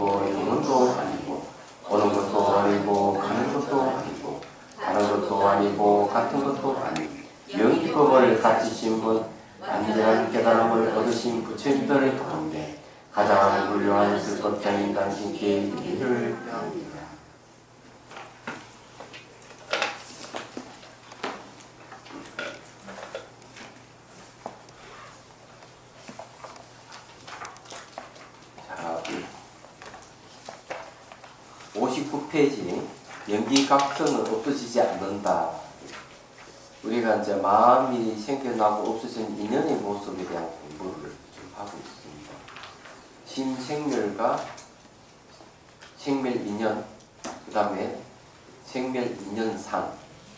아니고 있는 것도 아니고 오는 것도 아니고 가는 것도 아니고 다른 것도 아니고 같은 것도 아니고 영기법을 가지신 분 완전한 깨달음을 얻으신 부처님들 가운데 가장 훌륭한 슬법장인 당신께 이를 표합니다. 자, 59페이지 연기각성은 없어지지 않는다. 우리가 이제 마음이 생겨나고 없어진 인연의 모습에 대한 공부를 좀 하고 있습니다. 심생멸과 생멸인연, 그 다음에 생멸인연상,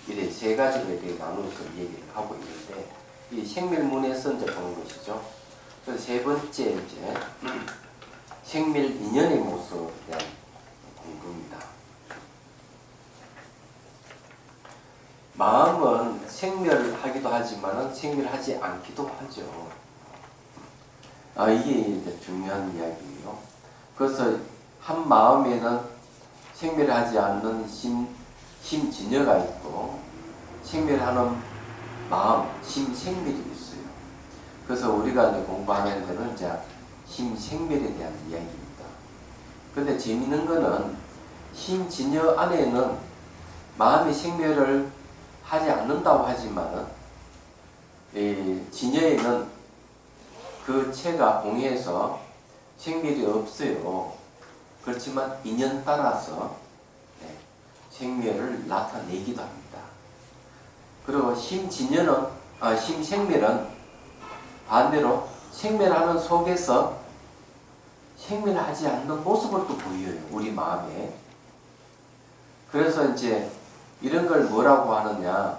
이렇게 세 가지로 이렇게 나누어서 얘기를 하고 있는데, 이 생멸문에서 이제 보는 것이죠. 그래서 세 번째 이제 생멸인연의 모습에 대한 공부입니다. 마음은 생멸하기도 하지만 생멸하지 않기도 하죠. 이게 이제 중요한 이야기예요. 그래서 한 마음에는 생멸하지 않는 심진여가 있고 생멸하는 마음, 심생멸이 있어요. 그래서 우리가 이제 공부하는 데는 이제 심생멸에 대한 이야기입니다. 근데 재미있는 거는 심진여 안에는 마음의 생멸을 하지 않는다고 하지만은 진여에는 그 체가 공해서 생멸이 없어요. 그렇지만 인연 따라서 생멸을 나타내기도 합니다. 그리고 심생멸은 반대로 생멸하는 속에서 생멸하지 않는 모습을 또 보여요. 우리 마음에. 그래서 이제 이런 걸 뭐라고 하느냐,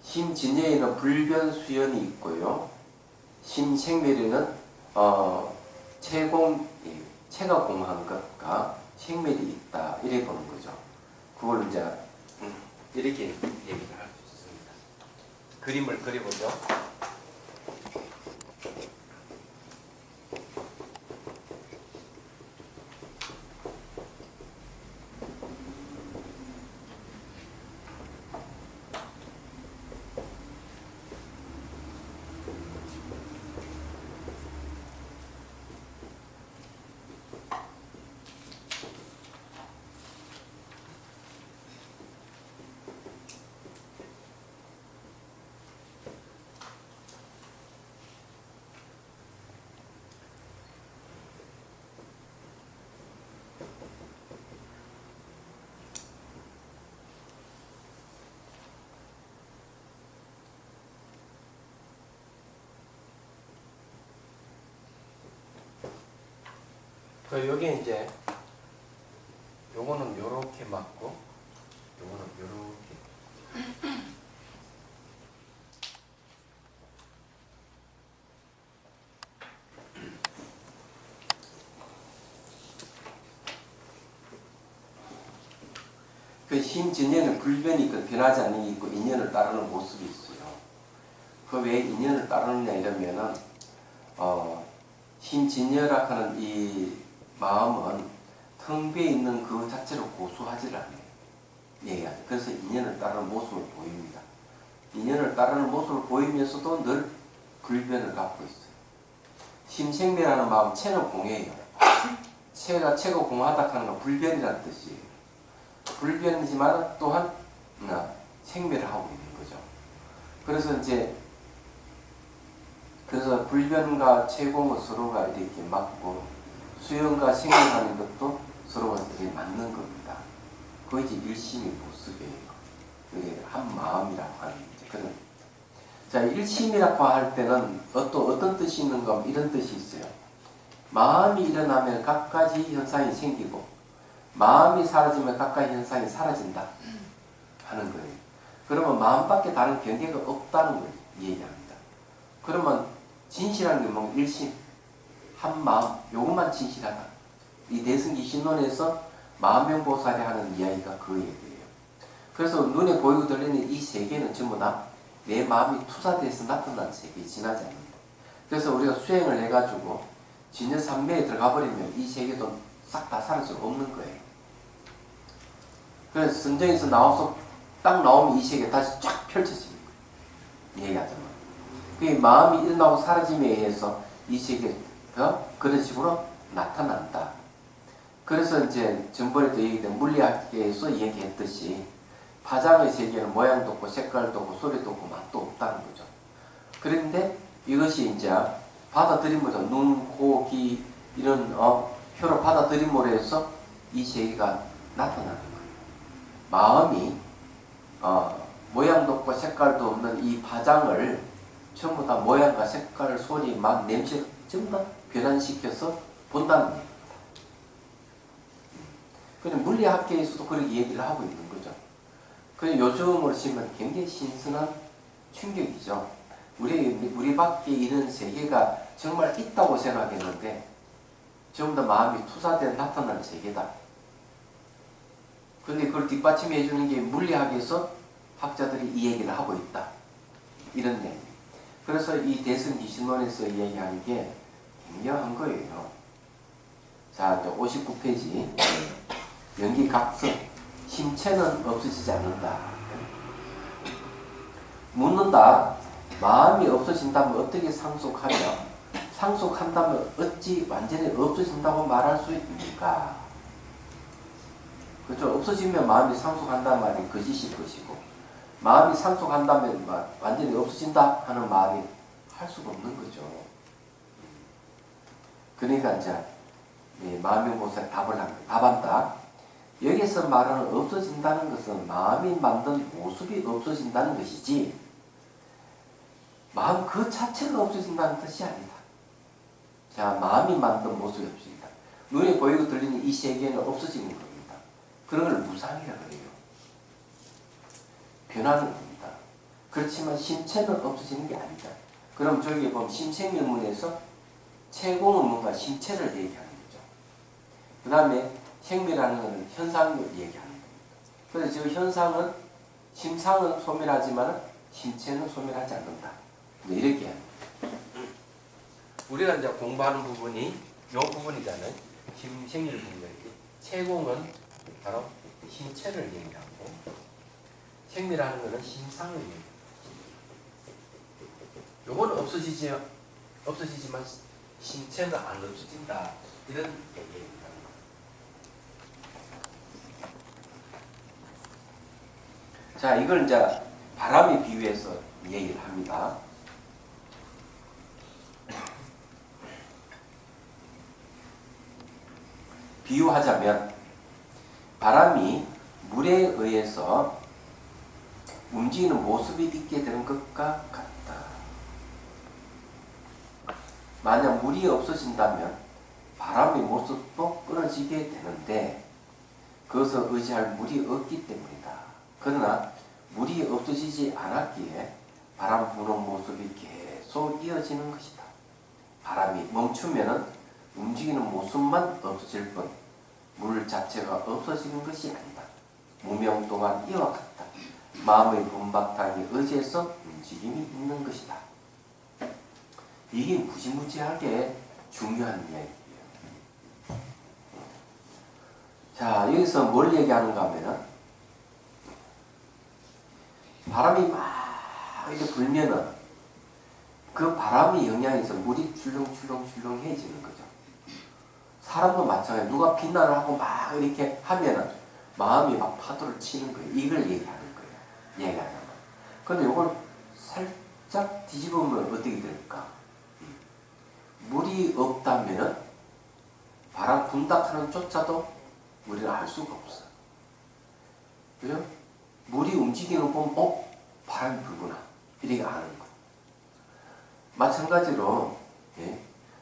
심진여에는 불변수연이 있고요. 심생멸에는 체가 공한 것과 생멸이 있다. 이렇게 보는 거죠. 그걸 이제 이렇게 얘기를 할 수 있습니다. 그림을 그려보죠. 여기 이제 요거는 요렇게 맞고 요거는 요렇게. 그 심진여는 불변이 있고 변하지 않는 게 있고 인연을 따르는 모습이 있어요. 그 왜 인연을 따르느냐 이러면은 심진여라 하는 이 마음은 텅 비어 있는 그 자체로 고수하지를 않아요. 그래서 인연을 따르는 모습을 보입니다. 인연을 따르는 모습을 보이면서도 늘 불변을 갖고 있어요. 심생멸하는 마음, 체는 공해예요. 체가 공하다 하는 건 불변이라는 뜻이에요. 불변이지만 또한 생멸을 하고 있는 거죠. 그래서 불변과 체공은 서로가 이렇게 맞고 수용과 생멸하는 것도 서로가 이렇게 맞는 겁니다. 그게 이제 일심의 모습이에요. 이게 한 마음이라고 하는 거죠. 자, 일심이라고 할 때는 어떤 뜻이 있는가? 이런 뜻이 있어요. 마음이 일어나면 각가지 현상이 생기고 마음이 사라지면 각가지 현상이 사라진다 하는 거예요. 그러면 마음밖에 다른 경계가 없다는 걸 얘기합니다. 그러면 진실한 게 뭐 일심, 한 마음, 요것만 진실하다. 이 대승기 신론에서 마음명보살이 하는 이야기가 그 얘기예요. 그래서 눈에 보이고 들리는 이 세계는 전부 다 내 마음이 투사돼서 나타난 세계, 지나지 않는다. 그래서 우리가 수행을 해가지고 진여산매에 들어가 버리면 이 세계도 싹 다 사라져 없는 거예요. 그래서 선정에서 나와서 딱 나오면 이 세계 다시 쫙 펼쳐지는 거예요. 얘기하자면. 그 마음이 일어나고 사라짐에 의해서 이 세계가 그런 식으로 나타난다. 그래서 이제 전번에도 얘기된 물리학계에서 얘기했듯이 파장의 세계는 모양도 없고 색깔도 없고 소리도 없고 맛도 없다는 거죠. 그런데 이것이 이제 받아들임으로 눈, 코, 귀 이런 표로 받아들임으로 해서 이 세계가 나타나는 거예요. 마음이 모양도 없고 색깔도 없는 이 파장을 전부 다 모양과 색깔, 소리, 맛, 냄새 전부 다 변환시켜서 본다는 얘기입니다. 그냥 물리학계에서도 그렇게 얘기를 하고 있는 거죠. 그냥 요즘으로 치면 굉장히 신선한 충격이죠. 우리 밖에 이런 세계가 정말 있다고 생각했는데 전부 다 마음이 투사된 나타나는 세계다. 그런데 그걸 뒷받침해 주는 게 물리학에서 학자들이 이 얘기를 하고 있다. 이런 얘기. 그래서 이 대승기신론에서 얘기하는 게 굉장한 거예요. 자, 59페이지. 연기각성. 심체는 없어지지 않는다. 묻는다. 마음이 없어진다면 어떻게 상속하며 상속한다면 어찌 완전히 없어진다고 말할 수 있습니까? 그렇죠. 없어지면 마음이 상속한다는 말이 거짓일 것이고 마음이 상속한다면 완전히 없어진다 하는 말이 할 수가 없는 거죠. 그러니까 이제 마음명보살 답한다. 여기서 말하는 없어진다는 것은 마음이 만든 모습이 없어진다는 것이지 마음 그 자체가 없어진다는 뜻이 아니다. 자, 마음이 만든 모습이 없어진다. 눈에 보이고 들리는 이 세계는 없어지는 겁니다. 그런 걸 무상이라 그래요. 변하는 겁니다. 그렇지만 심체는 없어지는 게 아니다. 그럼 저기 보면 심생명문에서 채공은 뭔가 심체를 얘기하는 거죠. 그 다음에 생미라는 것은 현상을 얘기하는 겁니다. 그래서 저 현상은 심상은 소멸하지만 심체는 소멸하지 않는다. 이렇게 합니다. 우리가 이제 공부하는 부분이 이 부분이잖아요. 심생일 부분. 채공은 바로 심체를 얘기하고 생미라는 것은 심상을 얘기합니다. 요거는 없어지지만 심체는 안 없어진다. 이런 얘기입니다. 자, 이걸 이제 바람에 비유해서 얘기를 합니다. 비유하자면 바람이 물에 의해서 움직이는 모습이 있게 되는 것과 같다. 만약 물이 없어진다면 바람의 모습도 끊어지게 되는데 그것을 의지할 물이 없기 때문이다. 그러나 물이 없어지지 않았기에 바람 부는 모습이 계속 이어지는 것이다. 바람이 멈추면 움직이는 모습만 없어질 뿐 물 자체가 없어지는 것이 아니다. 무명 동안 이와 같다. 마음의 본바탕에 의지해서 움직임이 있는 것이다. 이게 무지무지하게 중요한 이야기예요. 자, 여기서 뭘 얘기하는가 하면은 바람이 막 이렇게 불면은 그 바람의 영향에서 물이 출렁출렁해지는 거죠. 사람도 마찬가지예요. 누가 비난을 하고 막 이렇게 하면은 마음이 막 파도를 치는 거예요. 이걸 얘기하는 거예요. 얘기하자면. 근데 이걸 살짝 뒤집으면 어떻게 될까? 물이 없다면은 바람 분다 하는 조차도 우리는 알 수가 없어. 그죠? 물이 움직이는 거 보면 바람이 불구나. 이렇게 아는 거. 마찬가지로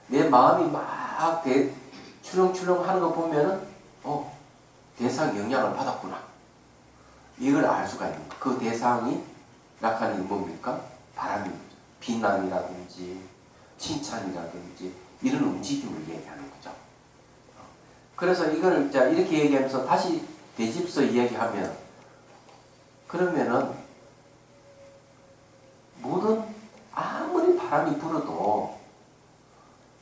내 마음이 막 출렁출렁 하는 거 보면은 대상 영향을 받았구나. 이걸 알 수가 있는 거. 그 대상이 약간이 뭡니까? 바람이 비난이라든지 칭찬이라든지 이런 움직임을 얘기하는 거죠. 그래서 이걸 이렇게 얘기하면서 다시 되짚어서 이야기하면 그러면은 물은 아무리 바람이 불어도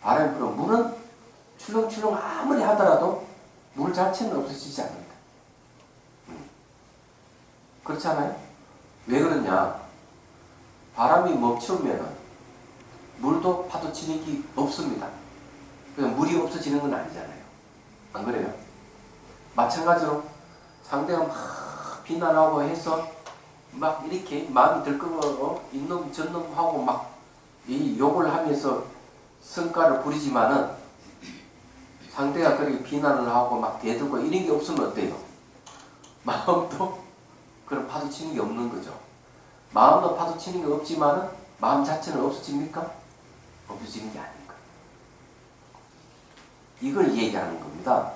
물은 출렁출렁 아무리 하더라도 물 자체는 없어지지 않는다. 그렇지 않아요? 왜 그러냐? 바람이 멈추면 물도 파도 치는 게 없습니다. 그래서 물이 없어지는 건 아니잖아요. 안 그래요? 마찬가지로 상대가 막 비난하고 해서 막 이렇게 마음이 들끓고 이놈 저놈 하고 막 이 욕을 하면서 성과를 부리지만은 상대가 그렇게 비난을 하고 막 대들고 이런 게 없으면 어때요? 마음도 그런 파도 치는 게 없는 거죠. 마음도 파도 치는 게 없지만은 마음 자체는 없어집니까? 없어지는 게 아닌 거예요. 이걸 얘기하는 겁니다.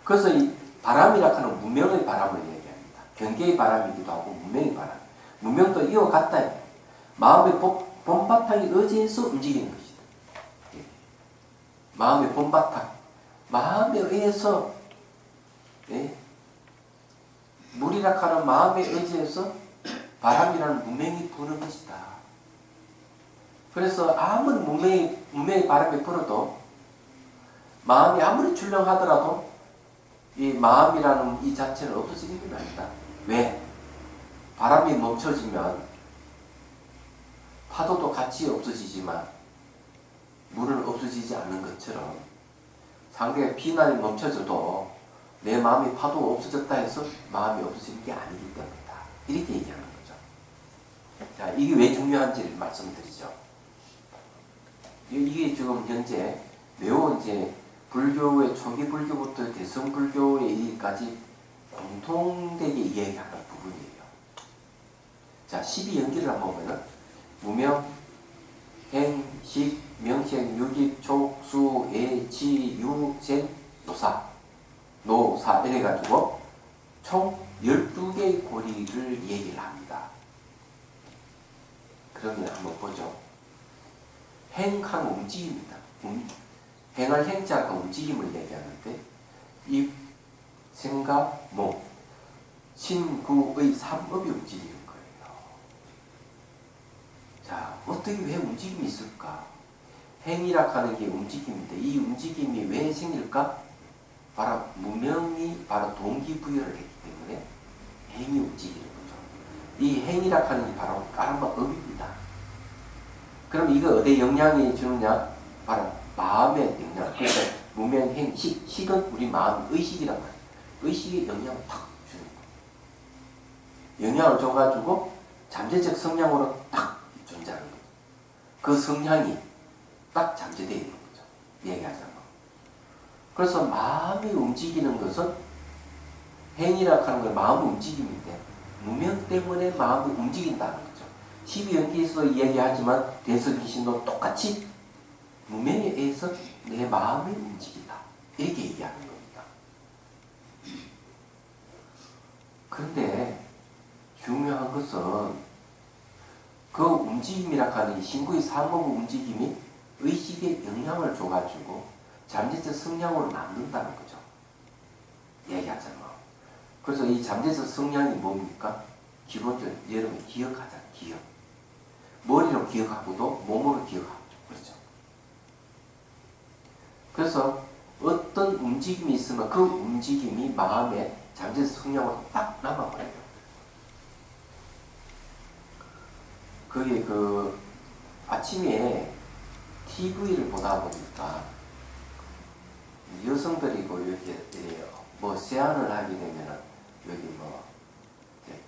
그래서 이 바람이라 하는 문명의 바람을 얘기합니다. 경계의 바람이기도 하고 문명의 바람. 문명도 이와 같다. 마음의 본바탕이 의지해서 움직이는 것이다. 마음의 본바탕. 마음에 의해서 물이라 하는 마음에 의지해서 바람이라는 문명이 부는 것이다. 그래서 아무리 문명의 바람이 불어도 마음이 아무리 출렁하더라도 이 마음이라는 이 자체는 없어지는 게 아니다. 왜? 바람이 멈춰지면 파도도 같이 없어지지만 물은 없어지지 않는 것처럼 상대의 비난이 멈춰져도 내 마음이 파도가 없어졌다 해서 마음이 없어지는 게 아니기 때문이다. 이렇게 얘기하는 거죠. 자, 이게 왜 중요한지를 말씀드리죠. 이게 지금 현재 매우 이제 불교의 초기 불교부터 대성 불교에 이르기까지 공통되게 이야기하는 부분이에요. 자, 12연기를 한번 보면은 무명, 행, 식, 명생, 유기, 촉, 수, 예, 지, 유, 젠, 노사 이래가지고 총 12개의 고리를 얘기를 합니다. 그러면 한번 보죠. 행한 움직임입니다. 행할 행자가 움직임을 얘기하는데 입, 생각, 몸, 신구의 삼업이 움직이는 거예요. 자, 어떻게 왜 움직임이 있을까? 행이라 하는 게 움직임인데 이 움직임이 왜 생길까? 바로 무명이 바로 동기부여를 했기 때문에 행이 움직이는 거죠. 이 행이라 하는 게 바로 까르마 업입니다. 그럼 이거 어디에 영향이 주느냐? 바로 마음의 영향. 그래서 무명, 행, 식. 식은 우리 마음 의식이란 말이에요. 의식에 영향을 탁 주는 거예요. 영향을 줘가지고 잠재적 성향으로 딱 존재하는 거죠. 그 성향이 딱 잠재되어 있는 거죠. 얘기하자면. 그래서 마음이 움직이는 것은 행이라 하는 건 마음의 움직임인데 무명 때문에 마음이 움직인다는 거죠. 12연기에서도 이야기하지만 대서귀신도 똑같이 무명에 의해서 내 마음이 움직인다. 이렇게 얘기하는 겁니다. 그런데 중요한 것은 그 움직임이라 하는 신구의 삼업 움직임이 의식에 영향을 줘가지고 잠재적 성향으로 남는다는 거죠. 얘기하자면. 그래서 이 잠재적 성향이 뭡니까? 기본적으로 여러분이 기억하잖아요. 기억. 머리로 기억하고도 몸으로 기억하고. 그렇죠. 그래서 어떤 움직임이 있으면 그 움직임이 마음에 잠재적 성향으로 딱 남아버려요. 그게 아침에 TV를 보다 보니까 여성들이고 이렇게 뭐 세안을 하게 되면은 여기 뭐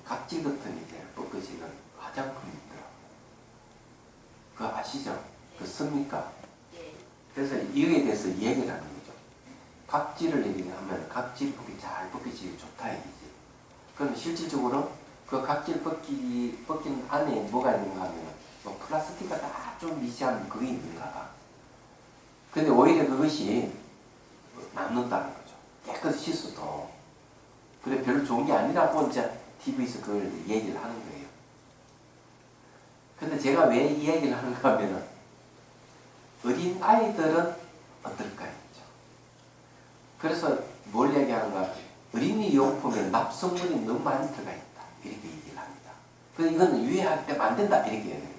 각질 같은 이제 뻗어지는 화장품이 있더라고요. 그거 아시죠? 그 씁니까? 그래서 이거에 대해서 얘기를 하는 거죠. 각질을 얘기하면 각질 벗기 잘 벗겨지기 좋다 얘기지. 그럼 실질적으로 그 각질 벗긴 안에 뭐가 있는가 하면 뭐 플라스틱과 다 좀 미세한 그게 있는가 봐. 근데 오히려 그것이 남는다는 거죠. 깨끗이 씻어도. 그래 별로 좋은 게 아니라고 이제 TV에서 그걸 얘기를 하는 거예요. 근데 제가 왜 이 얘기를 하는가 하면은 어린 아이들은 어떨까요? 그래서 뭘 얘기하는가? 어린이 용품에 납성물이 너무 많이 들어가 있다. 이렇게 얘기를 합니다. 그래서 이건 유해할 때만 안 된다. 이렇게 얘기해요.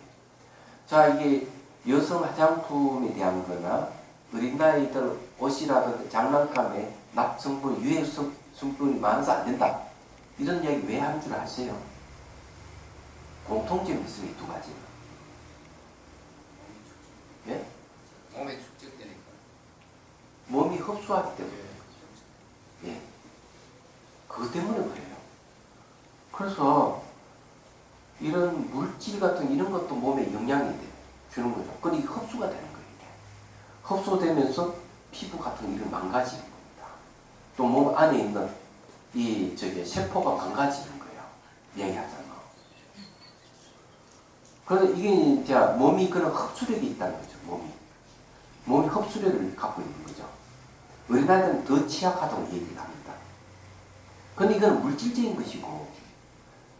자, 이게 여성 화장품에 대한 거나 어린 나이들 옷이라든지 장난감에 납성분, 유해 성분이 많아서 안 된다. 이런 이야기 왜 하는 줄 아세요? 공통점이 있어요, 이 두 가지는. 예? 몸에 축적되니까. 몸이 흡수하기 때문에. 예. 그것 때문에 그래요. 그래서 이런 물질 같은 이런 것도 몸에 영향이 주는 거죠. 그건 이게 흡수가 되는 거예요. 흡수되면서 피부 같은 일을 망가지는 겁니다. 또 몸 안에 있는 세포가 망가지는 거예요. 얘기하자면. 그래서 이게 이제 몸이 그런 흡수력이 있다는 거죠. 몸이 흡수력을 갖고 있는 거죠. 어린아이들은 더 취약하다고 얘기를 합니다. 근데 이건 물질적인 것이고,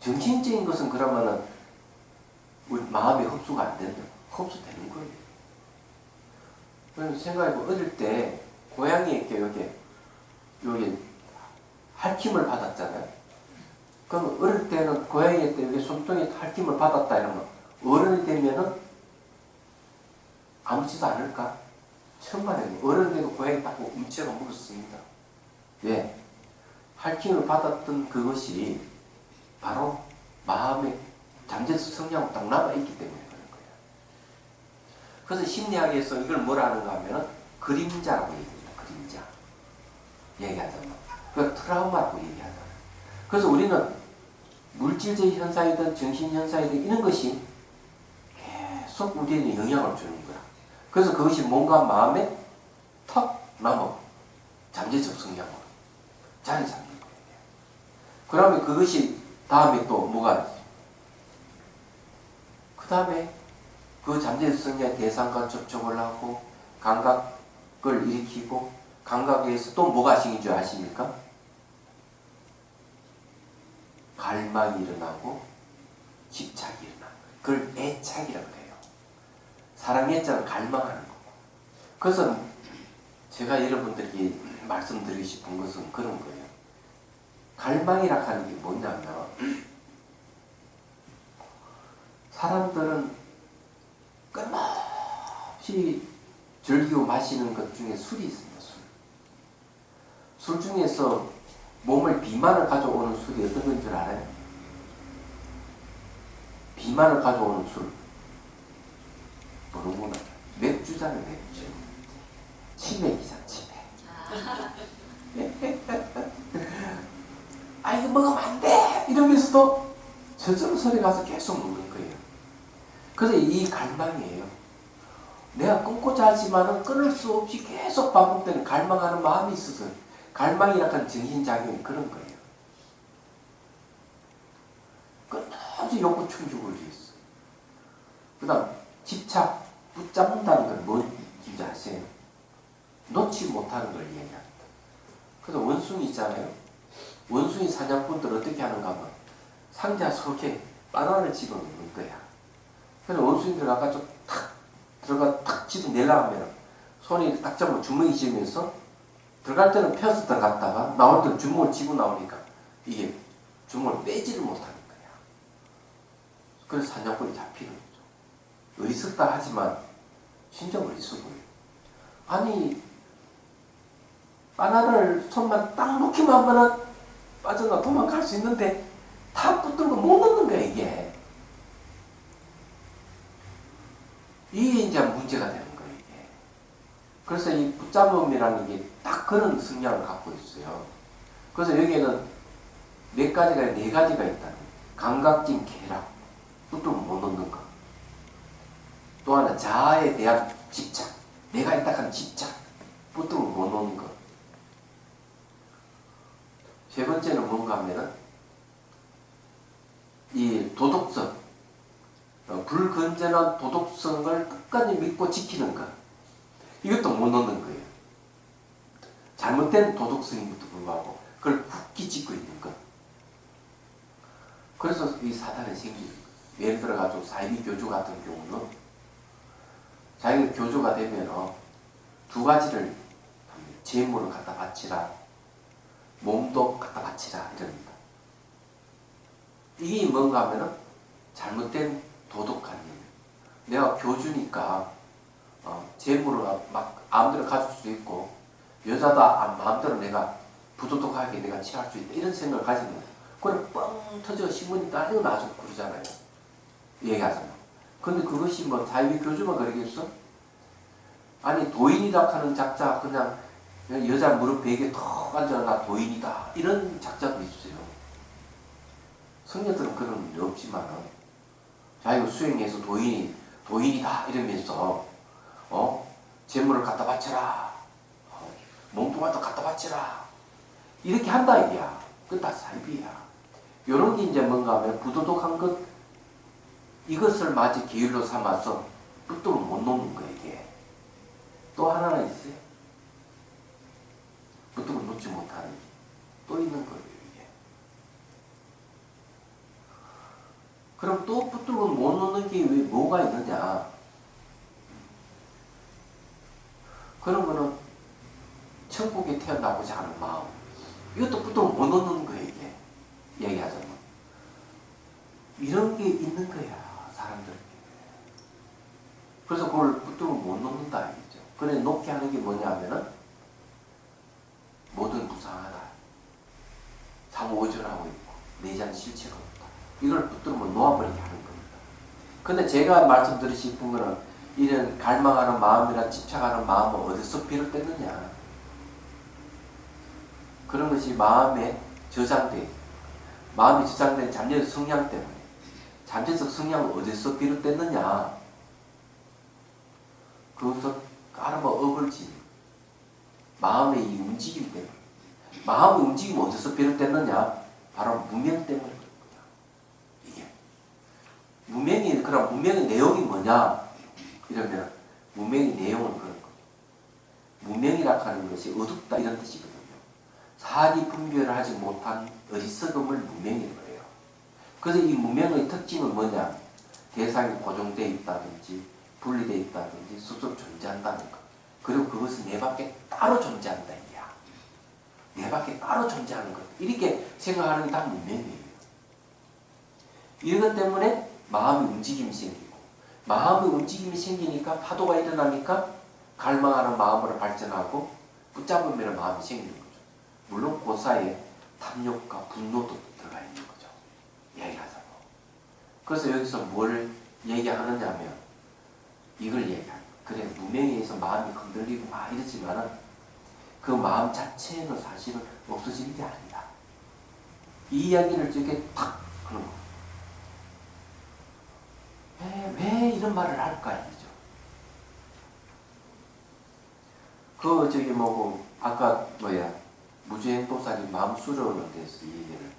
정신적인 것은 그러면은 우리 마음이 흡수가 안 된다. 흡수되는 거예요. 그래서 생각해보면 어릴 때 고양이에게 여기 핥힘을 받았잖아요. 그럼 어릴 때는 고양이한테 여기 손등에 핥힘을 받았다 이러면 어른이 되면은 아무렇지도 않을까? 천만에 어른이 돼도 고양이 딱 움츠러 물었습니다. 왜? 핥힘을 받았던 그것이 바로 마음의 잠재적 성향으로 딱 남아있기 때문에 그런 거예요. 그래서 심리학에서 이걸 뭐라 하는가 하면 그림자라고 얘기합니다. 그림자. 얘기하잖아요. 그 트라우마라고 얘기하잖아요. 그래서 우리는 물질적 현상이든 정신 현상이든 이런 것이 계속 우리에게 영향을 주는 거야. 그래서 그것이 뭔가 마음에 턱 남아 잠재적 성향으로 자리 잡는 거예요. 그러면 그것이 다음에 또 뭐가 있어요? 그 다음에 그 잠재적 성향의 대상과 접촉을 하고 감각을 일으키고 감각에서 또 뭐가 생긴 줄 아십니까? 갈망이 일어나고 집착이 일어나고 그걸 애착이라고 해요. 사랑의 애착은 갈망하는 거고. 그래서 제가 여러분들에게 말씀드리고 싶은 것은 그런 거예요. 갈망이라 하는 게 뭐냐면 사람들은 끊임없이 즐기고 마시는 것 중에 술이 있습니다. 술 중에서 몸을 비만을 가져오는 술이 어떤 건 줄 알아요? 비만을 가져오는 술 모르구나. 맥주잖아요. 맥주. 치맥이잖아. 치맥. 아 이거 먹으면 안 돼! 이러면서도 저절스레 가서 계속 먹는 거예요. 그래서 이 갈망이에요. 내가 끊고자 하지만은 끊을 수 없이 계속 반복되는 갈망하는 마음이 있어서 갈망이라 하는 정신작용이 그런 거예요. 끝없이 욕구 충족을 위해서. 그 다음 집착, 붙잡는다는 건 뭔지 아세요? 놓지 못하는 걸 얘기합니다. 그래서 원숭이 있잖아요. 원숭이 사냥꾼들 어떻게 하는가 하면 상자 속에 바나나를 집어넣는 거야. 그래서 원숭이들 아까 좀 탁 들어가 탁 집어내려고 하면 손이 딱 잡으면 주먹이 쥐면서 들어갈 때는 펴서 들어갔다가 나올 때는 주먹을 쥐고 나오니까 이게 주먹을 빼지를 못하는 거야. 그래서 사냥꾼이 잡히는 거죠. 어리석다 하지만 진짜 어리석어요. 아니 바나나를 손만 딱 놓기만 하면 빠져나 도망갈 수 있는데 다 붙들고 못 넣는 거야 이게. 이게 이제 문제가 되는 거예요 이게. 그래서 이 붙잡음이라는 게 딱 그런 성향을 갖고 있어요. 그래서 여기에는 몇 가지가 네 가지가 있다는 거예요. 감각적 쾌락, 붙들고 못 넣는 거. 또 하나 자아에 대한 집착, 내가 있다 한 집착, 붙들고 못 넣는 거. 세 번째는 뭔가 하면은 이 도덕성, 불건전한 도덕성을 끝까지 믿고 지키는 것. 이것도 못 넣는 거예요. 잘못된 도덕성임에도 불구하고 그걸 굳게 짓고 있는 것. 그래서 이 사단이 생기는 거예요. 예를 들어가지고 사이비 교주 같은 경우는 자기가 교주가 되면 두 가지를 합니다. 재물을 갖다 바치라, 몸도 갖다 바치라 이럽니다. 이게 뭔가 하면은 잘못된 도덕관념. 내가 교주니까 재물을 막 마음대로 가질 수 있고 여자다 마음대로 내가 부도덕하게 내가 취할 수 있다 이런 생각을 가지면 그걸 뻥 터져 신문이 따지고 나서 그러잖아요. 얘기하잖아. 근데 그것이 뭐 사회비 교주만 그러겠어? 아니 도인이라 하는 작자 그냥 여자 무릎 베개 턱 앉아 나 도인이다 이런 작자도 있어요. 성녀들은 그런 일 없지만 자기가 수행해서 도인이다 이러면서 재물을 갖다 바쳐라 몸뚱아도 갖다 바쳐라 이렇게 한다 이게야. 그건 다 사이비야. 요런 게 이제 뭔가 하면 부도덕한 것 이것을 마치 계율로 삼아서 뜻도를 못 놓는 거야 이게. 또 하나는 있어요. 뜻도를 놓지 못하는 게 또 있는 거예요 이게. 그럼 또 붙들고 못 놓는 게 왜 뭐가 있느냐? 그런 거는 천국에 태어나고자 하는 마음. 이것도 붙들고 못 놓는 거예요 이게. 얘기하자면. 이런 게 있는 거야 사람들에게. 그래서 그걸 붙들고 못 놓는다 이거죠. 그래 놓게 하는 게 뭐냐 하면은 모든 무상하다. 상호오존하고 있고 내장 실체가 없다. 이걸 붙들면 놓아버리게 하는 겁니다. 근데 제가 말씀드리고 싶은 거는 이런 갈망하는 마음이나 집착하는 마음은 어디서 비롯됐느냐. 그런 것이 마음에 저장돼. 마음이 저장된 잠재적 성향 때문에. 잠재적 성향은 어디서 비롯됐느냐. 그것은 까르마 어불지. 마음의 이 움직임 때문에. 마음의 움직임은 어디서 비롯됐느냐? 바로 무명 때문에 그런 거야. 이게. 무명이, 그럼 무명의 내용이 뭐냐? 이러면, 무명의 내용은 그런 거예요. 무명이라 하는 것이 어둡다 이런 뜻이거든요. 사리 분별을 하지 못한 어리석음을 무명이라고 해요. 그래서 이 무명의 특징은 뭐냐? 대상이 고정되어 있다든지, 분리되어 있다든지, 스스로 존재한다는 것. 그리고 그것은 내 밖에 따로 존재한다. 내 밖에 따로 존재하는 것. 이렇게 생각하는 게 다 무명이에요. 이것 때문에 마음의 움직임이 생기고, 마음의 움직임이 생기니까 파도가 일어나니까 갈망하는 마음으로 발전하고 붙잡으면 마음이 생기는 거죠. 물론 그 사이에 탐욕과 분노도 들어가 있는 거죠. 얘기하자고. 그래서 여기서 뭘 얘기하느냐 하면 이걸 얘기하는 거예요. 그래 무명에 의해서 마음이 흔들리고 이러지만은 그 마음 자체는 사실은 없어지는 게 아니다. 이 이야기를 저게 탁 하는 거예요. 왜 이런 말을 할까 이죠. 그 저기 뭐고 아까 무주행보살이 마음 수련에 대해서 이 얘기를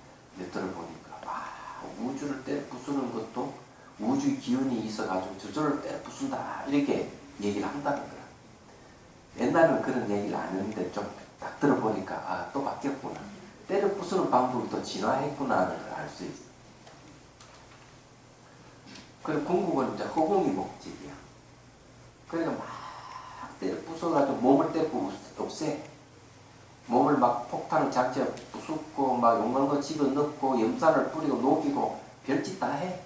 들어보니까 우주를 때려 부수는 것도 우주의 기운이 있어가지고 저절로 때려 부순다 이렇게 얘기를 한다는 거야. 옛날에는 그런 얘기를 안 했는데 좀 딱 들어보니까 또 바뀌었구나. 때려 부수는 방법이 더 진화했구나 하는 걸 알 수 있어. 그리고 궁극은 이제 허공이 목적이야. 그러니까 막 때려 부숴가지고 몸을 때려 없애. 몸을 막 폭탄을 장치에 부수고 막 용광 거 집어넣고 염산을 뿌리고 녹이고 별짓 다 해.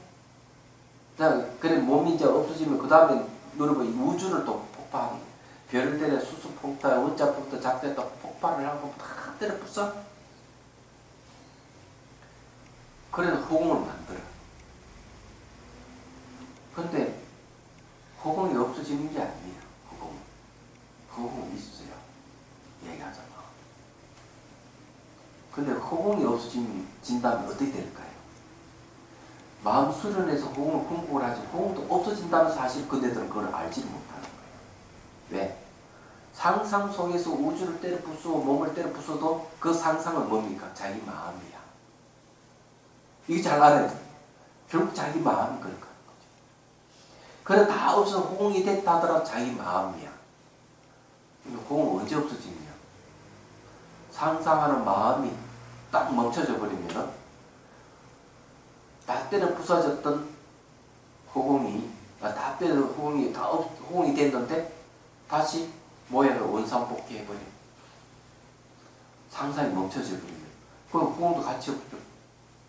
그래 몸이 이제 없어지면 그 다음에 누르면 우주를 또 폭발하는 별을 때려 수수폭탄, 원자폭탄, 작대도 폭발을 하고 다 때려 부숴. 그래서 허공을 만들어. 근데 허공이 없어지는 게 아니에요. 허공은 있어요. 얘기하잖아. 근데 허공이 없어진다면 어떻게 될까요? 마음 수련해서 허공을 공부를 하지 허공도 없어진다는 사실 그대들은 그걸 알지 못하는 거예요. 왜? 상상 속에서 우주를 때려 부수고 몸을 때려 부숴도 그 상상은 뭡니까? 자기 마음이야. 이게 잘 알아야 돼. 결국 자기 마음이 그런 거죠. 그래 다 없어서 허공이 됐다 하더라도 자기 마음이야. 허공은 언제 없어지느냐? 상상하는 마음이 딱 멈춰져 버리면 다 때려 부서졌던 허공이 다 때려 허공이 됐는데 다시 모양을 원상복귀해버려. 상상이 멈춰져 버리면 그럼 허공도 같이 없죠.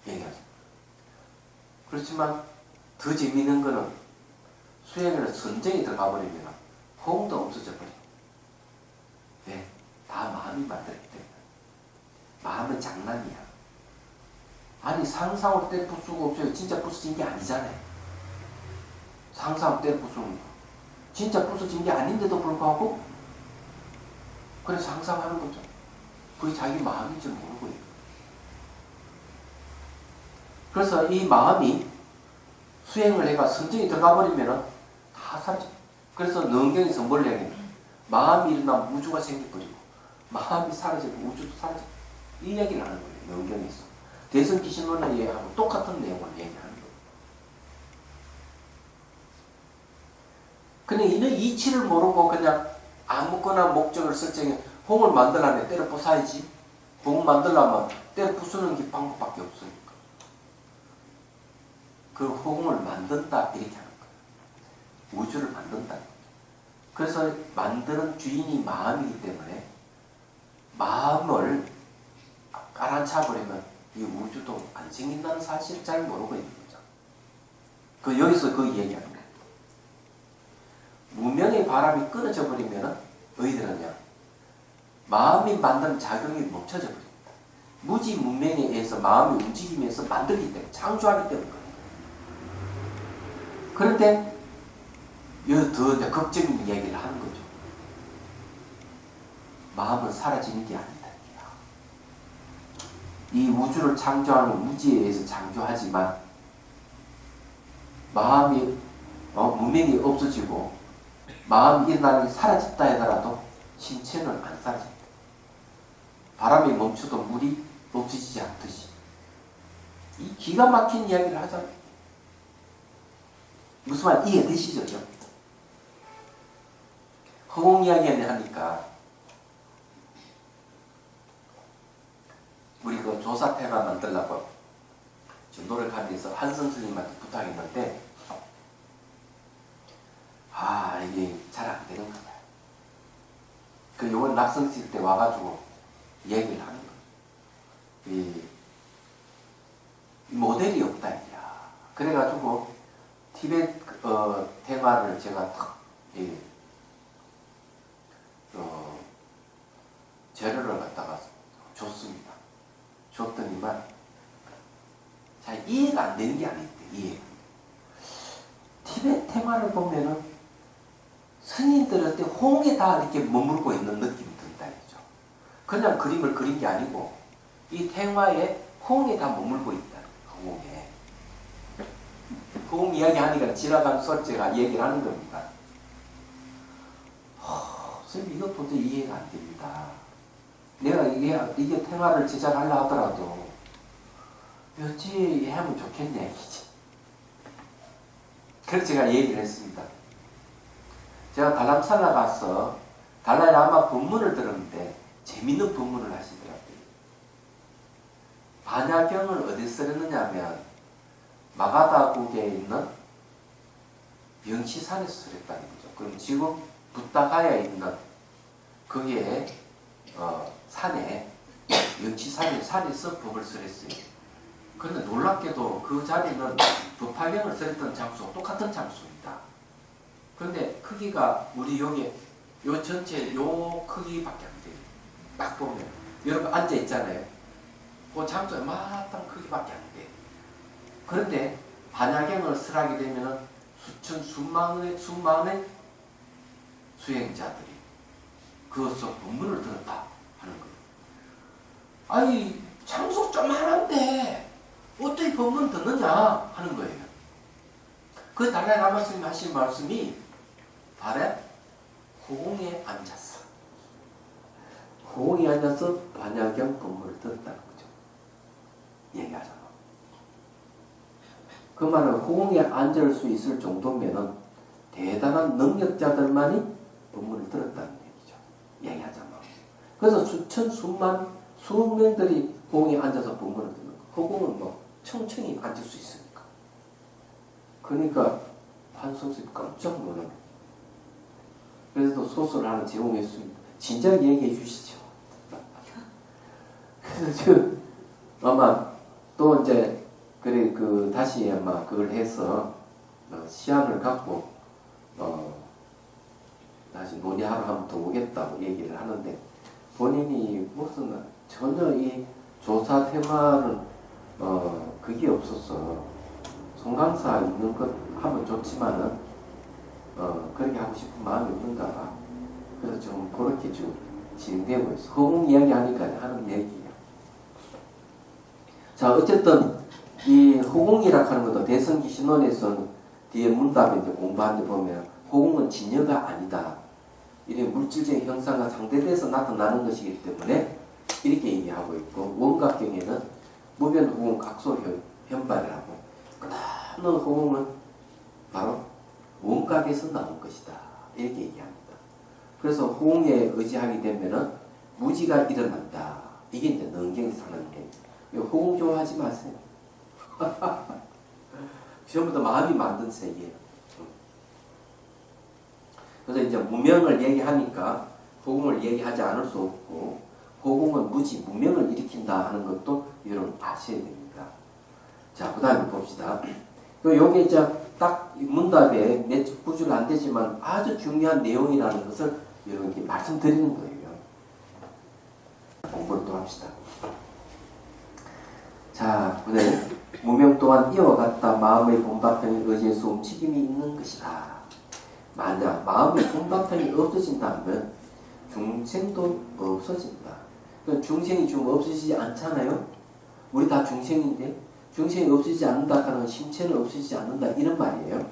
얘기하죠. 그렇지만 더 재미있는 거는 수행을 선정이 들어가 버리면 허공도 없어져 버려. 왜? 다 마음이 만들기 때문에. 마음은 장난이야. 아니 상상으로 때 부수고 없어요. 진짜 부서진 게 아니잖아요. 상상으로 때 부수는 거. 진짜 부서진 게 아닌데도 불구하고 그래서 상상하는 거죠. 그게 자기 마음인 줄 모르고 있는. 그래서 이 마음이 수행을 해가 선정이 들어가 버리면은 다 사라져. 그래서 능경에서 뭘 얘기해? 마음이 일어나면 우주가 생겨버리고 마음이 사라지고 우주도 사라지고 이 얘기를 하는 거예요. 능경에서. 대성기신론을 얘기하고 똑같은 내용을 얘기하는 거예요. 근데 이는 이치를 모르고 그냥 아무거나 목적을 설정해 홍을 만들려면 때려 부숴야지. 홍 만들려면 때려 부수는 게 방법밖에 없으니까. 그 홍을 만든다 이렇게 하는 거예요. 우주를 만든다. 그래서 만드는 주인이 마음이기 때문에 마음을 깔아차버리면 이 우주도 안 생긴다는 사실을 잘 모르고 있는 거죠. 그 여기서 그 얘기하는 거예요. 무명의 바람이 끊어져 버리면 너희들은요 마음이 만드는 작용이 멈춰져 버립니다. 무지 문명에 의해서 마음이 움직이면서 만들기 때문에 창조하기 때문에 그런 거예요. 그런데 여기 더 이제 극적인 이야기를 하는 거죠. 마음은 사라지는 게 아니다. 이 우주를 창조하는 무지에 의해서 창조하지만 마음이 문명이 없어지고 마음이 일어나는 게 사라졌다 하더라도 신체는 안 사라집니다. 바람이 멈춰도 물이 없어지지 않듯이 이 기가 막힌 이야기를 하잖아요. 무슨 말 이해되시죠? 허공 이야기 하니까 우리 그 조사 테마 만들려고 지금 노력하면서 한성 스님한테 부탁했는데 이게 잘 안 되는 거야. 그 요번 낙성실 때 와가지고 얘기를 하는 거야. 이 모델이 없다 이야. 그래가지고 티베트 테마를 제가 탁 재료를 갖다가 줬습니다. 줬더니만 잘 이해가 안 되는 게 아닌데 이해. 티베트 테마를 보면은 스님들한테 홍에 다 이렇게 머물고 있는 느낌이 든다 이죠. 그냥 그림을 그린 게 아니고 이 테마에 홍에 다 머물고 있다. 홍에. 그 홍 이야기 하니까 지나간 설제가 얘기를 하는 겁니다. 선생님 이거 도저히 이해가 안 됩니다. 내가 이게 테마를 제작하려 하더라도 어찌 하면 좋겠냐 이지. 그래서 제가 얘기를 했습니다. 제가 달람살라 가서 달라이라마 법문을 들었는데 재밌는 법문을 하시더라고요. 반야경을 어디 쓰렸느냐 하면 마가다국에 있는 명치산에서 쓰렸다는 거죠. 그럼 지금 부타가야에 있는 거기에 산에 산에서 법을 쓰랬어요. 그런데 놀랍게도 그 자리는 법화경을 쓰랬던 장소와 똑같은 장소입니다. 그런데 크기가 우리 여기 요 전체 요 크기밖에 안 돼요. 딱 보면 여러분 앉아 있잖아요. 그 장소에 마땅 크기밖에 안 돼요. 그런데 반야경을 쓰라게 되면은 수천 수만의 수행자들이 그것서 법문을 들었다 하는 거예요. 아니 장소 조그만한데 어떻게 법문 듣느냐 하는 거예요. 그 달라이라마 스님 하신 말씀이 바로 호공에 앉았어. 호공에 앉아서 반야경 법문을 들었다는 거죠. 얘기하잖아. 그 말은 호공에 앉을 수 있을 정도면은 대단한 능력자들만이 법문을 들었다는 얘기죠. 얘기하잖아. 그래서 수천 수만 수명들이 호공에 앉아서 법문을 듣는 거. 호공은 뭐 청청히 앉을 수 있으니까. 그러니까 한성수님 깜짝 놀랍니다. 그래서 소설을 하나 제공했습니다. 진작 얘기해 주시죠. 그래서 지금 아마 또 이제 다시 아마 그걸 해서 시간을 갖고 다시 논의하러 한번 더 오겠다고 얘기를 하는데 본인이 무슨 전혀 이 조사 테마는 그게 없었어. 송강사 있는 것 하면 좋지만은 그렇게 하고 싶은 마음이 없는가 봐. 그래서 좀 그렇게 좀 진행되고 있어. 허공 이야기 하니까 하는 얘기예요. 자, 어쨌든 이 허공이라 하는 것도 대성기 신론에서는 뒤에 문답에 이제 공부한 데 보면 허공은 진여가 아니다. 이런 물질적인 형상과 상대돼서 나타나는 것이기 때문에 이렇게 얘기하고 있고, 원각경에는 무변 허공 각소 현발이라고 끝없는 허공은 바로 원각에서 나온 것이다. 이렇게 얘기합니다. 그래서 허공에 의지하게 되면은 무지가 일어난다. 이게 이제 능경에서 하는 얘기예요. 허공 좋아하지 마세요. 전부 다 마음이 만든 세계예요. 그래서 이제 무명을 얘기하니까 허공을 얘기하지 않을 수 없고, 허공은 무지, 무명을 일으킨다 하는 것도 여러분 아셔야 됩니다. 자, 그 다음에 봅시다. 요게 이제 딱 문답에 몇 구줄 안 되지만 아주 중요한 내용이라는 것을 여러분께 말씀드리는 거예요. 공부를 또 합시다. 자, 오늘 무명 또한 이와 같다. 마음의 본바탕에 의지해서 움직임이 있는 것이다. 만약 마음의 본바탕이 없어진다면 중생도 없어진다. 그러니까 중생이 좀 없어지지 않잖아요. 우리 다 중생인데 중생이 없어지지 않는다 하는 신체는 없어지지 않는다 이런 말이에요.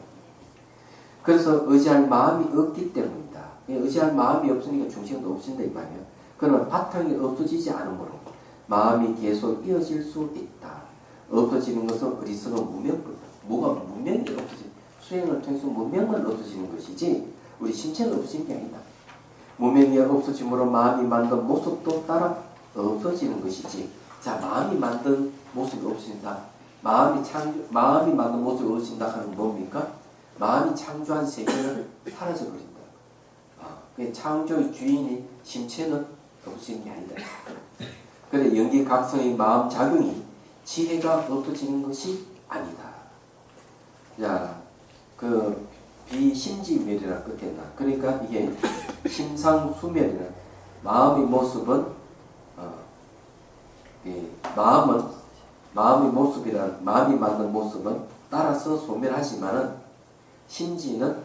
그래서 의지할 마음이 없기 때문이다. 의지할 마음이 없으니까 중생도 없어진다 이 말이에요. 그러나 바탕이 없어지지 않으므로 마음이 계속 이어질 수 있다. 없어지는 것은 어리석은 무명입니다. 뭐가 무명이 없어지는, 수행을 통해서 무명만 없어지는 것이지 우리 신체는 없어지는 게 아니다. 무명이 없어짐으로 마음이 만든 모습도 따라 없어지는 것이지. 자, 마음이 만든 모습이 없어진다. 마음이 만든 모습이 없어진다 하는 건 뭡니까? 마음이 창조한 세계는 사라져버린다. 창조의 주인이 신체는 없어지는 게 아니다. 그래, 연기각성의 마음 작용이 지혜가 없어지는 것이 아니다. 자, 그 비심지멸이라 끝에 나. 그러니까 이게 심상수멸이라. 마음의 모습은 마음의 모습이라, 마음이 만든 모습은 따라서 소멸하지만은 심지는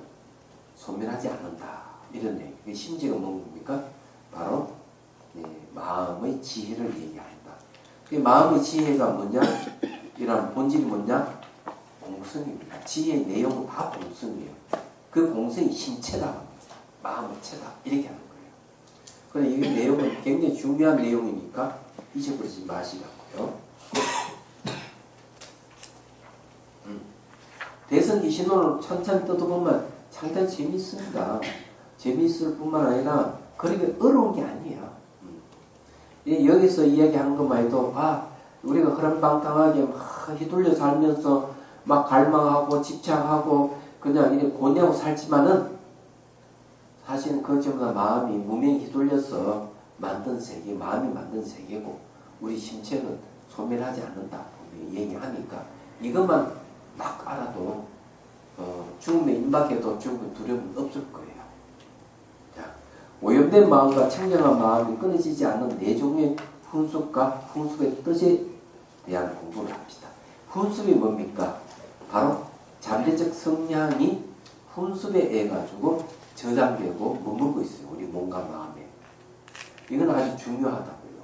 소멸하지 않는다. 이런 얘기. 심지가 뭡니까? 바로 마음의 지혜를 얘기한다. 마음의 지혜가 뭐냐? 이런 본질이 뭐냐? 공성입니다. 지혜의 내용은 다 공성이에요. 그 공성이 신체다. 마음의 체다. 이렇게 하는 거예요. 그래, 이 내용은 굉장히 중요한 내용이니까 잊어버리지 마시라고요. 대성기 신론을 천천히 뜯어보면 상당히 재밌습니다. 재밌을 뿐만 아니라 그렇게 어려운 게 아니에요. 여기서 이야기하는 것만 해도 우리가 허랑방탕하게 막 휘둘려 살면서 막 갈망하고 집착하고 그냥 이렇게 고뇌하고 살지만은 사실은 그것 전부 다 마음이 무명에 휘둘려서 만든 세계, 마음이 만든 세계고 우리 신체는 소멸하지 않는다 얘기하니까 이것만 딱 알아도 죽음에 임박해도 죽음의 두려움은 없을 거예요. 자, 오염된 마음과 청정한 마음이 끊어지지 않는 네 종류의 훈습과 훈습의 뜻에 대한 공부를 합시다. 훈습이 뭡니까? 바로 잠재적 성향이 훈습에 의해 가지고 저장되고 머물고 있어요. 우리 몸과 마음에. 이건 아주 중요하다고요.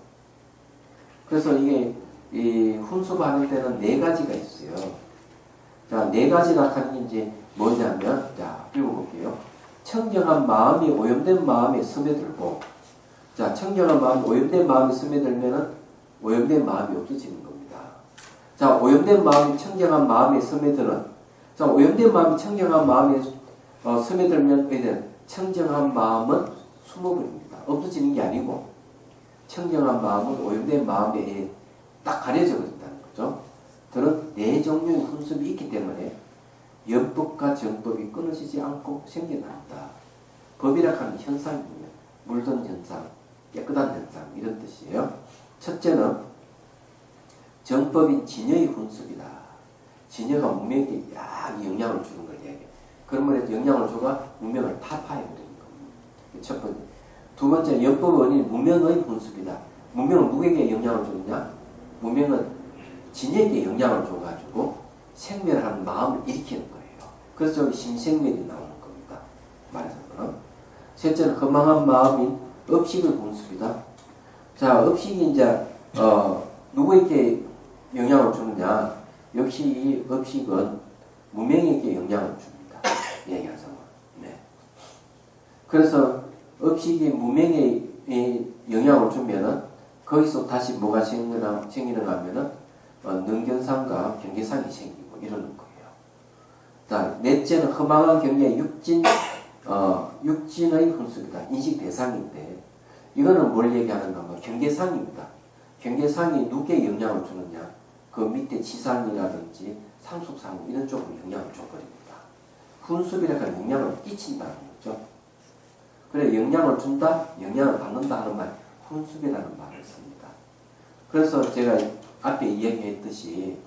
그래서 이게 이 훈습하는 데는 네 가지가 있어요. 자, 네 가지가 하는 게 이제 뭐냐면, 자, 읽어볼게요. 청정한 마음이 오염된 마음에 스며들고, 자, 청정한 마음이 오염된 마음에 스며들면은 오염된 마음이 없어지는 겁니다. 자, 오염된 마음이 청정한 마음에 스며드는, 자, 오염된 마음이 청정한 마음에 스며들면 이제 청정한 마음은 숨어버립니다. 없어지는 게 아니고, 청정한 마음은 오염된 마음에 딱 가려져 버린다는 거죠. 저는 네 종류의 훈습이 있기 때문에 연법과 정법이 끊어지지 않고 생겨난다. 법이라 하는 현상이며 물든 현상, 깨끗한 현상 이런 뜻이에요. 첫째는 정법인 진여의 훈습이다. 진여가 무명에게 약 영향을 주는 걸 얘기해요. 그러면 영향을 줘가 무명을 타파해버리는 겁니다. 첫 번째. 두 번째, 연법 원인 무명의 분수이다. 무명은 누구에게 영향을 주느냐? 무명은 진에게 영향을 줘가지고 생멸하는 마음을 일으키는 거예요. 그래서 저기 심생멸이 나오는 겁니다. 말해서. 셋째는 허망한 마음인 업식의 분수이다. 자, 업식이 이제 누구에게 영향을 주느냐? 역시 이 업식은 무명에게 영향을 줍니다. 얘기하자면. 네. 그래서 업식이 무명에 영향을 주면은 거기서 다시 뭐가 생기는가 하면은 능견상과 경계상이 생기고 이러는 거예요. 자, 넷째는 허망한 경계의 육진의 분수입니다. 인식 대상인데 이거는 뭘 얘기하는가 하면 경계상입니다. 경계상이 누구에 영향을 주느냐? 그 밑에 지상이라든지 상속상 이런 쪽으로 영향을 줘버립니다. 분수비라가 영향을 끼친다는 거죠. 그래 영향을 준다, 영향을 받는다 하는 말, 훈수비라는 말을 씁니다. 그래서 제가 앞에 이야기했듯이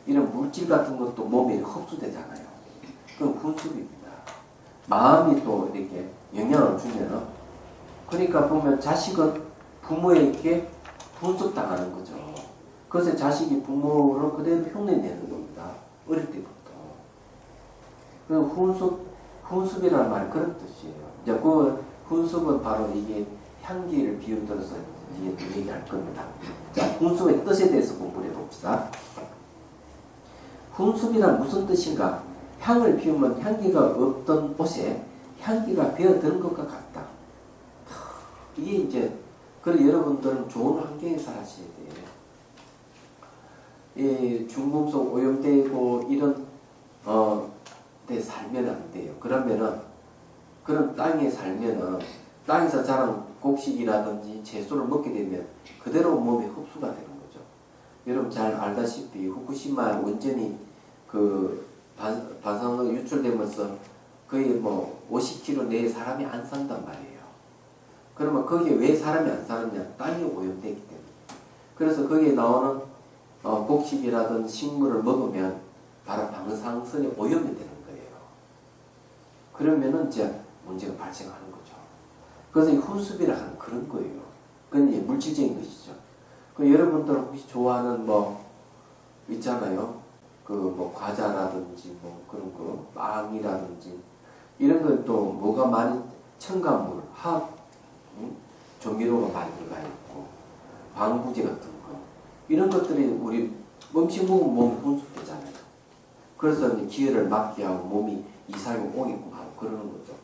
이런 물질 같은 것도 몸에 흡수되잖아요. 그건 훈수비입니다. 마음이 또 이렇게 영향을 주면은 그러니까 보면 자식은 부모에게 분석당하는 거죠. 그래서 자식이 부모를 그대로 흉내내는 겁니다. 어릴 때부터. 그리고 훈수비라는 말이 그런 뜻이에요. 이제 그 훈수는 바로 이게 향기를 비유 들어서 이게 얘기할 겁니다. 자, 훈수의 뜻에 대해서 공부를 해봅시다. 훈수비란 무슨 뜻인가? 향을 피우면 향기가 없던 옷에 향기가 배어드는 것과 같다. 이게 이제 그래서 여러분들은 좋은 환경에 살아셔야 돼요. 이 중금속 오염되고 이런 데 살면 안 돼요. 그러면은 그런 땅에 살면은 땅에서 자란 곡식이라든지 채소를 먹게 되면 그대로 몸에 흡수가 되는 거죠. 여러분 잘 알다시피 후쿠시마 원전이 그 반사능이 유출되면서 거의 뭐 50km 내에 사람이 안 산단 말이에요. 그러면 거기에 왜 사람이 안 사느냐? 땅이 오염되기 때문에. 그래서 거기에 나오는 곡식이라든지 식물을 먹으면 바로 방사선이 오염이 되는 거예요. 그러면은 이제 문제가 발생하는 거죠. 그래서 이 훈수비라 하는 그런 거예요. 그건 이제 물질적인 것이죠. 그 여러분들 혹시 좋아하는 뭐 있잖아요. 그 뭐 과자라든지 뭐 그런 거, 빵이라든지 이런 건 또 뭐가 많이 첨가물, 화학 조미료가 많이 들어가 있고 방부제 같은 거 이런 것들이 우리 음식 먹으면 몸이 분수되잖아요. 그래서 이제 기혈을 막게 하고 몸이 이상이 오게끔 하고 그러는 거죠.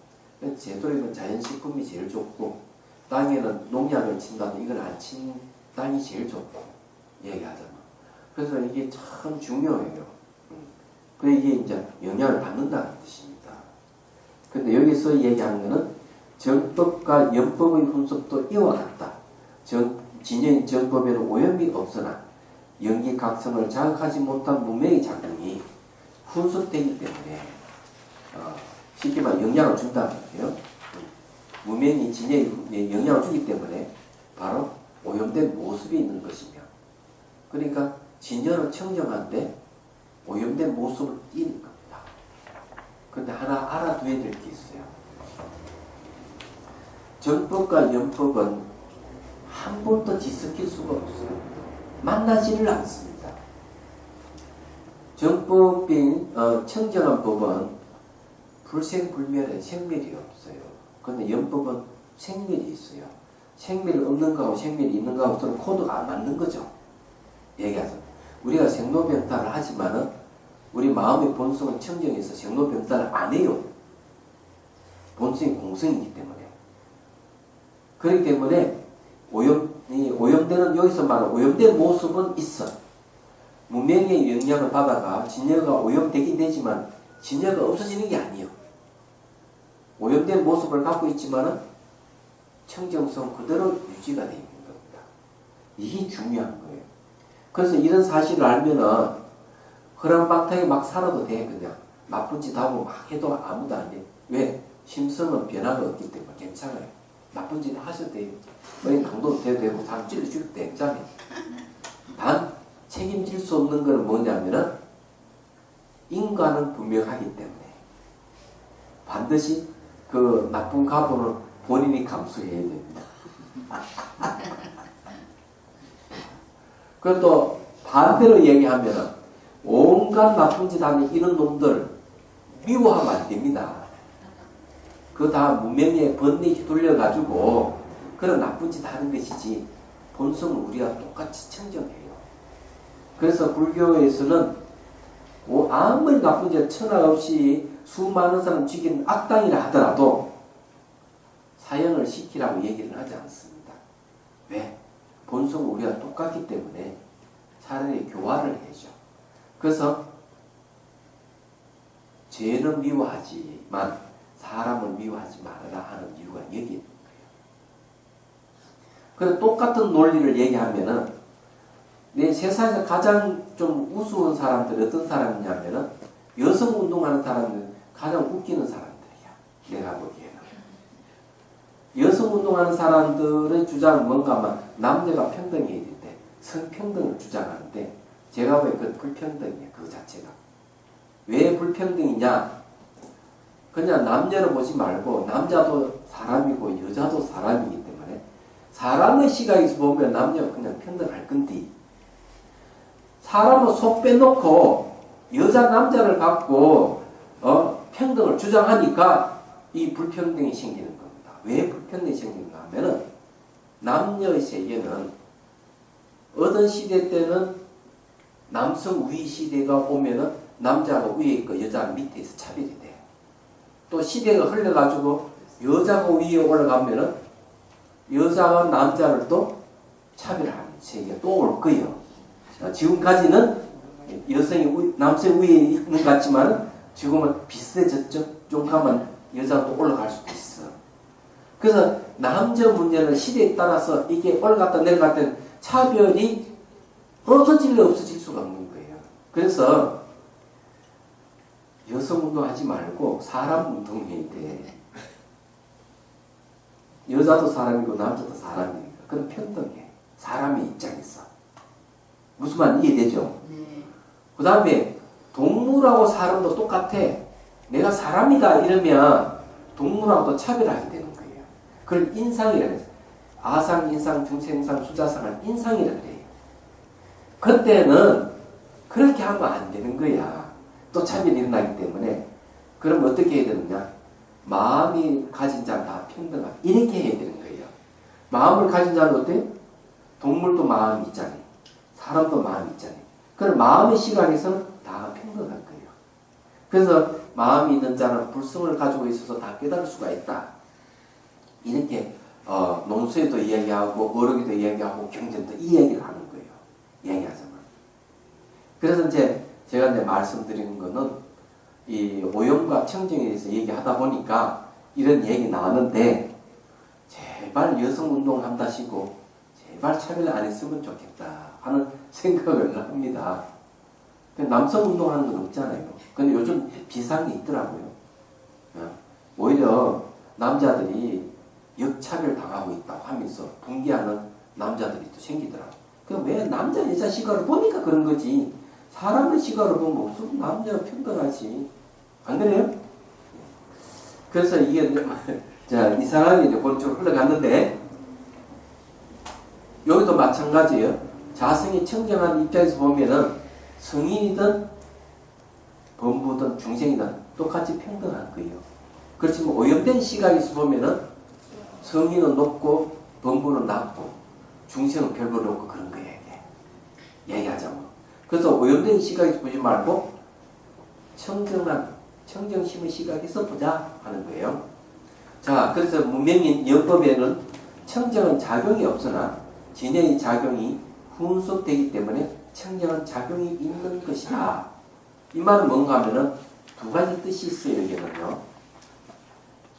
제대로 자연식품이 제일 좋고 땅에는 농약을 친다도 이걸 안 친 땅이 제일 좋고 얘기하잖아. 그래서 이게 참 중요해요. 그래 이게 이제 영향을 받는다는 뜻입니다. 근데 여기서 얘기하는 거는 정법과 연법의 분석도 이와 같다. 진행 정법에는 오염이 없으나 연기 각성을 자극하지 못한 무명의 작용이 분석되기 때문에 쉽게 말해 영향을 준다는 거예요. 무명이 진행에 영향을 주기 때문에 바로 오염된 모습이 있는 것이며 그러니까 진열은 청정한데 오염된 모습을 띠는 겁니다. 그런데 하나 알아둬야 될 게 있어요. 정법과 연법은 한 번도 뒤섞일 수가 없어요. 만나지를 않습니다. 정법인 청정한 법은 불생불멸에 생멸이 없어요. 그런데 연법은 생멸이 있어요. 생멸이 없는 거하고 생멸이 있는 거하고 서로 코드가 안 맞는 거죠. 얘기하자면 우리가 생로병사를 하지만은 우리 마음의 본성은 청정해서 생로병사를 안 해요. 본성이 공성이기 때문에. 그렇기 때문에 오염되는 여기서 말하는 오염된 모습은 있어. 무명의 영향을 받아가 진여가 오염되긴 되지만 진여가 없어지는 게 아니에요. 오염된 모습을 갖고 있지만은 청정성 그대로 유지가 되어 있는 겁니다. 이게 중요한 거예요. 그래서 이런 사실을 알면은 허랑방탕에 막 살아도 돼. 그냥 나쁜 짓 하고 막 해도 아무도 안 돼. 왜? 심성은 변화가 없기 때문에 괜찮아요. 나쁜 짓 하셔도 돼요. 강도도 돼도 되고 사람 찔러 죽여도 되잖아요. 단 책임질 수 없는 건 뭐냐면은 인간은 분명하기 때문에 반드시 그 나쁜 가부는 본인이 감수해야 됩니다. 그리고 또 반대로 얘기하면 온갖 나쁜 짓 하는 이런 놈들 미워하면 안 됩니다. 그거 다 문명의 번뇌에 돌려가지고 그런 나쁜 짓 하는 것이지 본성은 우리가 똑같이 청정해요. 그래서 불교에서는 아무리 나쁜 짓 천하 없이 수많은 사람 죽인 악당이라 하더라도 사형을 시키라고 얘기를 하지 않습니다. 왜? 본성은 우리가 똑같기 때문에 차라리 교화를 해줘. 그래서 죄는 미워하지만 사람을 미워하지 말아라 하는 이유가 여기 있는 거예요. 그래서 똑같은 논리를 얘기하면은 내 세상에서 가장 좀 우스운 사람들이 어떤 사람이냐면은 여성 운동하는 사람들은 가장 웃기는 사람들이야. 내가 보기에는. 여성 운동하는 사람들의 주장은 뭔가 하면 남녀가 평등해야 된대. 성평등을 주장하는데 제가 보기엔 그건 불평등이에요. 그 자체가. 왜 불평등이냐? 그냥 남녀를 보지 말고 남자도 사람이고 여자도 사람이기 때문에 사람의 시각에서 보면 남녀가 그냥 평등할 건데 사람을 속 빼놓고 여자 남자를 갖고 평등을 주장하니까 이 불평등이 생기는 겁니다. 왜 불평등이 생기는가 하면은 남녀의 세계는 어떤 시대 때는 남성 우위 시대가 오면은 남자가 위에 있고 여자가 밑에 있어 차별이 돼요. 또 시대가 흘러가지고 여자가 위에 올라가면은 여자가 남자를 또 차별하는 세계가 또 올 거예요. 지금까지는 여성이 남성 위에 있는 것 같지만 지금은 비슷해졌죠. 좀 가면 여자가 또 올라갈 수도 있어. 그래서 남녀 문제는 시대에 따라서 이게 올라갔다 내려갔다 차별이 없어질 수가 없는 거예요. 그래서 여성 운동하지 말고 사람 운동해야 돼. 여자도 사람이고 남자도 사람이니까. 그건 평등해. 사람의 입장에서. 무슨 말 이해되죠? 네. 그 다음에 동물하고 사람도 똑같아. 내가 사람이다 이러면 동물하고도 차별하게 되는 거예요. 그걸 인상이라고 해서 아상, 인상, 중생상, 수자상을 인상이라고 해요. 그때는 그렇게 하면 안 되는 거야. 또 차별이 일어나기 때문에. 그럼 어떻게 해야 되느냐? 마음이 가진 자는 다 평등하다. 이렇게 해야 되는 거예요. 마음을 가진 자는 어때? 동물도 마음이 있잖아요. 사람도 마음이 있잖아요. 그럼 마음의 시각에서는 다 평등할 거예요. 그래서 마음이 있는 자는 불성을 가지고 있어서 다 깨달을 수가 있다. 이렇게 논수에도 이야기하고 어록에도 이야기하고 경전도 이 얘기를 하는 거예요. 이야기하자면. 그래서 이제 제가 말씀드리는 거는 이 오염과 청정에 대해서 얘기하다 보니까 이런 얘기 나왔는데 제발 여성 운동 한다시고 제발 차별 안 했으면 좋겠다 하는 생각을 합니다. 남성 운동하는 건 없잖아요. 근데 요즘 비상이 있더라고요. 오히려 남자들이 역차별 당하고 있다고 하면서 분개하는 남자들이 또 생기더라고요. 왜 남자 여자 시각을 보니까 그런 거지. 사람의 시각을 보면 없으면 남녀 평등하지. 안 그래요? 그래서 이게 자 이상하게 이제 본쪽으로 흘러갔는데 여기도 마찬가지예요. 자성이 청정한 입장에서 보면은 성인이든 범부든 중생이든 똑같이 평등한 거예요. 그렇지만 오염된 시각에서 보면은 성인은 높고 범부는 낮고 중생은 별로 높고 그런 거예요. 얘기하자면. 그래서 오염된 시각에서 보지 말고 청정심의 시각에서 보자 하는 거예요. 자, 그래서 문명인 영법에는 청정은 작용이 없으나 진여의 작용이 훈속되기 때문에 청정은 작용이 있는 것이다. 이 말은 뭔가 하면은 두 가지 뜻이 있어요. 여기는요.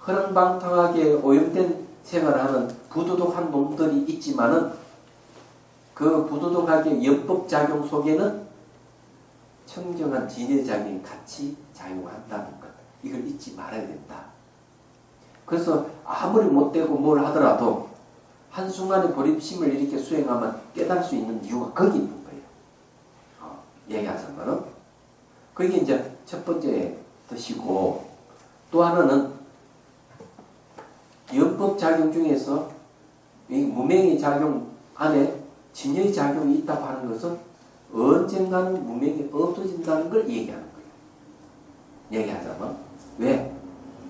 허랑방탕하게 오염된 생활을 하는 부도덕한 놈들이 있지만은 그 부도덕하게 영법작용 속에는 청정한 진여작용이 같이 작용한다는 것. 이걸 잊지 말아야 된다. 그래서 아무리 못되고 뭘 하더라도 한순간에 보립심을 이렇게 수행하면 깨달을 수 있는 이유가 거기 있는 거예요. 얘기하자면은. 그게 이제 첫 번째 뜻이고 또 하나는 연법 작용 중에서 이 무명의 작용 안에 진여의 작용이 있다고 하는 것은 언젠가는 무명이 없어진다는 걸 얘기하는 거예요. 얘기하자면 왜?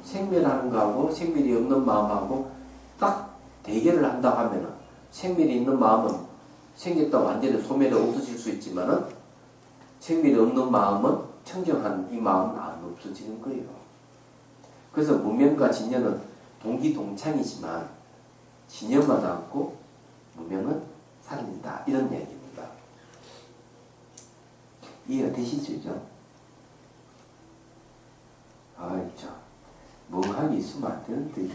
생멸하는 거하고 생멸이 없는 마음하고 딱 대결을 한다고 하면은 생멸이 있는 마음은 생겼다 완전히 소멸이 없어질 수 있지만은 생멸이 없는 마음은 청정한 이 마음은 안 없어지는 거예요. 그래서 무명과 진여는 동기동창이지만 진여만 않고 무명은 살린다 이런 얘기입니다. 이해가 되시죠? 아이죠. 멍하게 있으면 안 되는데.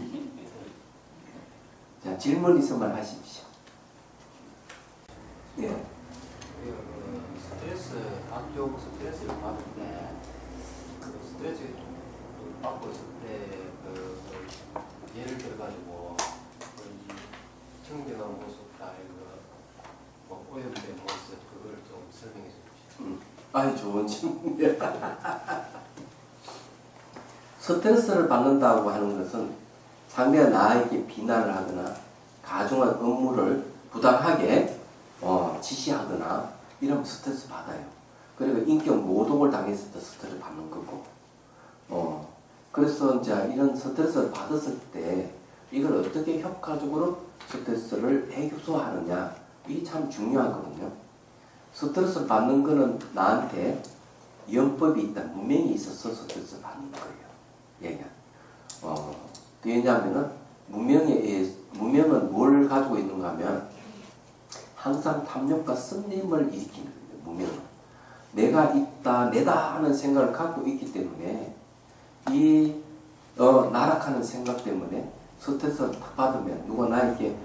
자, 질문 있으면 하십시오. 네. 스트레스, 학교 스트레스를 받을 때, 그 스트레스 받고 있을 때, 예를 들어가지고, 청정한 모습이나 뭐 오염된 모습, 그걸 좀 설명해 주십시오. 아이, 좋은 질문이야. 스트레스를 받는다고 하는 것은 상대가 나에게 비난을 하거나 가중한 업무를 부당하게 지시하거나 이러면 스트레스 받아요. 그리고 인격 모독을 당했을 때 스트레스 받는 거고. 그래서 이제 이런 스트레스를 받았을 때 이걸 어떻게 효과적으로 스트레스를 해소하느냐 이게 참 중요하거든요. 스트레스를 받는 거는 나한테 연법이 있다, 무명이 있어서 스트레스를 받는 거예요. 얘가. 왜냐하면은 무명은 뭘 가지고 있는가 하면 항상 탐욕과 씀림을 일으키는 거예요. 무명은 내가 있다, 내다 하는 생각을 갖고 있기 때문에 이 나락하는 생각 때문에 스트레스를 딱 받으면 누가 나에게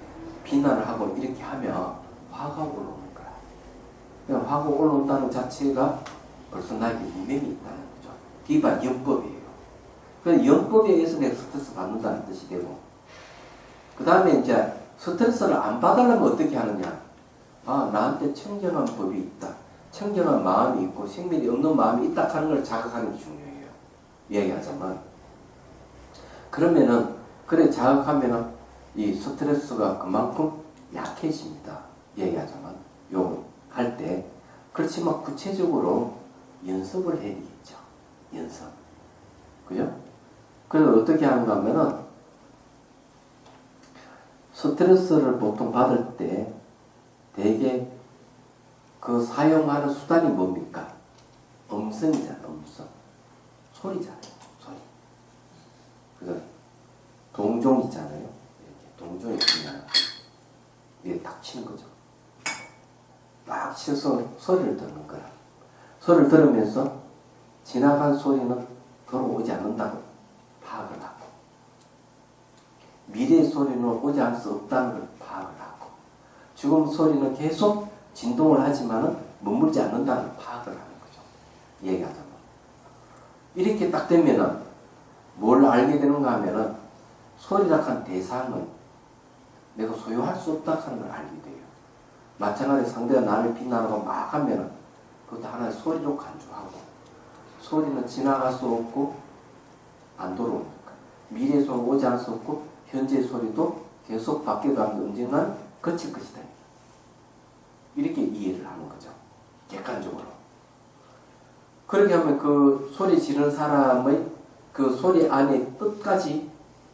비난을 하고 이렇게 하면 화가 올라오는 거야. 그냥 화가 올라온다는 자체가 벌써 나에게 무명이 있다는 거죠. 기반 연법이에요. 그 연법에 의해서 내가 스트레스 받는다는 뜻이 되고, 그 다음에 이제 스트레스를 안 받으려면 어떻게 하느냐? 나한테 청정한 법이 있다. 청정한 마음이 있고 생명이 없는 마음이 있다 하는 걸 자각하는 게 중요해요. 얘기하자면. 그러면은, 그래 자각하면은 이 스트레스가 그만큼 약해집니다. 얘기하자면. 요, 할 때. 그렇지만 구체적으로 연습을 해야 되겠죠. 연습. 그죠? 그래서 어떻게 하는가 하면은, 스트레스를 보통 받을 때 되게 그 사용하는 수단이 뭡니까? 음성이잖아요, 음성. 소리잖아요, 소리. 그래서 동종 있잖아요. 이렇게 동종이 그냥 이게 딱 치는 거죠. 딱 치서 소리를 듣는 거야. 소리를 들으면서 지나간 소리는 돌아오지 않는다고 파악을 하고, 미래의 소리는 오지 않을 수 없다는 걸 파악을 하고, 지금 소리는 계속 진동을 하지만은 머물지 않는다는 걸 파악을 하는 거죠. 얘기하자면. 이렇게 딱 되면은 뭘 알게 되는가 하면은 소리라 한 대상은 내가 소유할 수 없다 하는 걸 알게 돼요. 마찬가지로 상대가 나를 비난하고 막 하면은 그것도 하나의 소리로 간주하고, 소리는 지나갈 수 없고 안 돌아오니까 미래의 소리는 오지 않을 수 없고 현재의 소리도 계속 바뀌어가면서 언젠가는 거칠 것이다. 이렇게 이해를 하는 거죠. 객관적으로. 그렇게 하면 그 소리 지르는 사람의 그 소리 안에 뜻까지,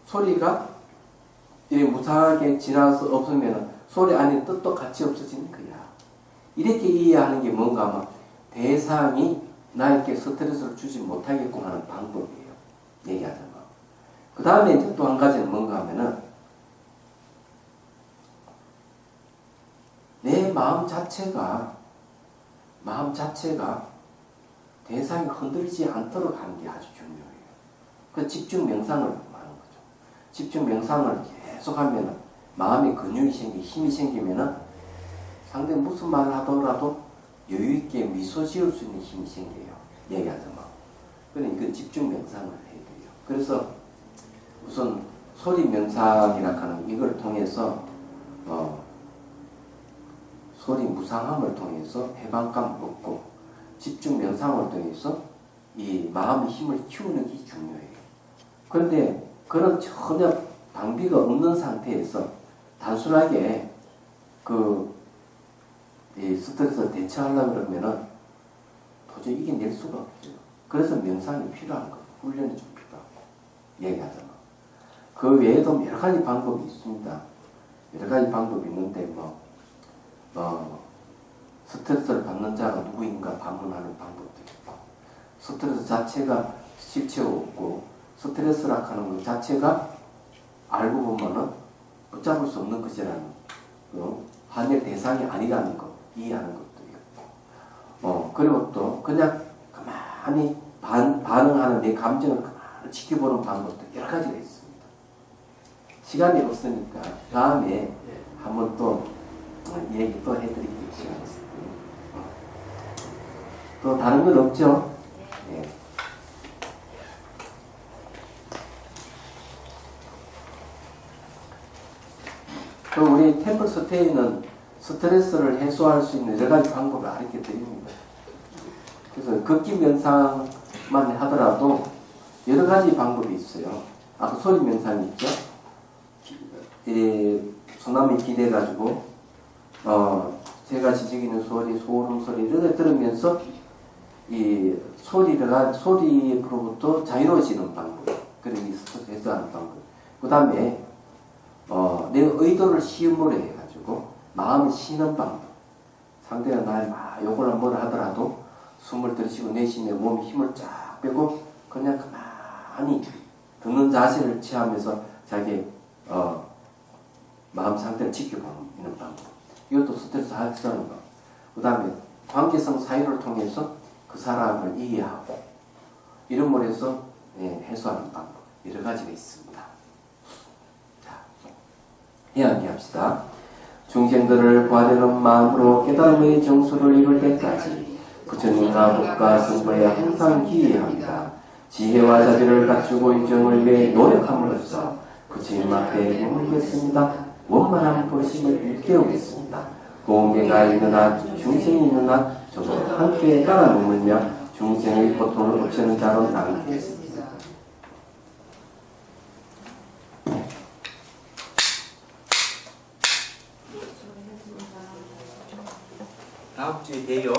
소리가 이렇게 무상하게 지나서 없으면 소리 안에 뜻도 같이 없어지는 거야. 이렇게 이해하는 게 뭔가 하면 대상이 나에게 스트레스를 주지 못하게끔 하는 방법이에요. 얘기하자면. 그 다음에 이제 또 한 가지는 뭔가 하면은 내 마음 자체가 대상이 흔들리지 않도록 하는 게 아주 중요해요. 그 집중 명상을 하는 거죠. 집중 명상을 계속 하면은 마음에 근육이 힘이 생기면은 상대 무슨 말을 하더라도 여유있게 미소 지을 수 있는 힘이 생겨요. 얘기하자면. 그러니까 그 집중 명상을 해야 돼요. 그래서 우선 소리 명상이라 하는 이걸 통해서 소리 무상함을 통해서 해방감을 얻고, 집중 명상을 통해서 이 마음의 힘을 키우는 게 중요해요. 그런데 그런 전혀 방비가 없는 상태에서 단순하게 이 스트레스를 대처하려고 그러면은 도저히 이겨낼 수가 없어요. 그래서 명상이 필요한 거예요. 훈련이 좀 필요하고 얘기하잖아. 그 외에도 여러 가지 방법이 있습니다. 여러 가지 방법이 있는데 스트레스를 받는 자가 누구인가 방문하는 방법도 있고, 스트레스 자체가 실체가 없고 스트레스라 하는 것 자체가 알고 보면은 붙잡을 수 없는 것이라는 환의 대상이 아니라는 것 이해하는 것도 있고, 그리고 또 그냥 가만히 반응하는 내 감정을 가만히 지켜보는 방법도 여러 가지가 있습니다. 시간이 없으니까 다음에 한번 또 얘기 또 해드릴게요. 시간이 있을 때. 또 다른 건 없죠? 네. 또 우리 템플 스테이는 스트레스를 해소할 수 있는 여러 가지 방법을 가르쳐 드립니다. 그래서 걷기 명상만 하더라도 여러 가지 방법이 있어요. 아까 소리 명상이 있죠? 소나무에 기대가지고 세 가지 지기는 소리, 소름 소리 이런 들으면서 이 소리로부터 자유로워지는 방법, 그리고 이 스트레스 해소하는 방법. 그 다음에 내 의도를 시음으로 해가지고 마음을 쉬는 방법. 상대가 나를 막 욕을 뭐라 하더라도 숨을 들이쉬고 내쉬며 몸에 힘을 쫙 빼고 그냥 가만히 듣는 자세를 취하면서 자기 마음 상태를 지켜보는 방법. 이것도 스트레스 해소하는 거. 그 다음에 관계성 사유를 통해서 그 사람을 이해하고 이름으로 해서 해소하는 방법. 여러 가지가 있습니다. 자, 이야기합시다. 중생들을 구하려는 마음으로 깨달음의 정수를 이룰 때까지 부처님과 법과 승부에 항상 기여합니다. 지혜와 자비를 갖추고 유정을 위해 노력함으로써 부처님 앞에 머물겠습니다. 원만한 보심을 일깨우겠습니다. 공개가 있는 한 중생이 있는 한 저도 함께 따라 머물며 중생의 고통을 없애는 자로 남겠습니다. 다음 주에 봬요.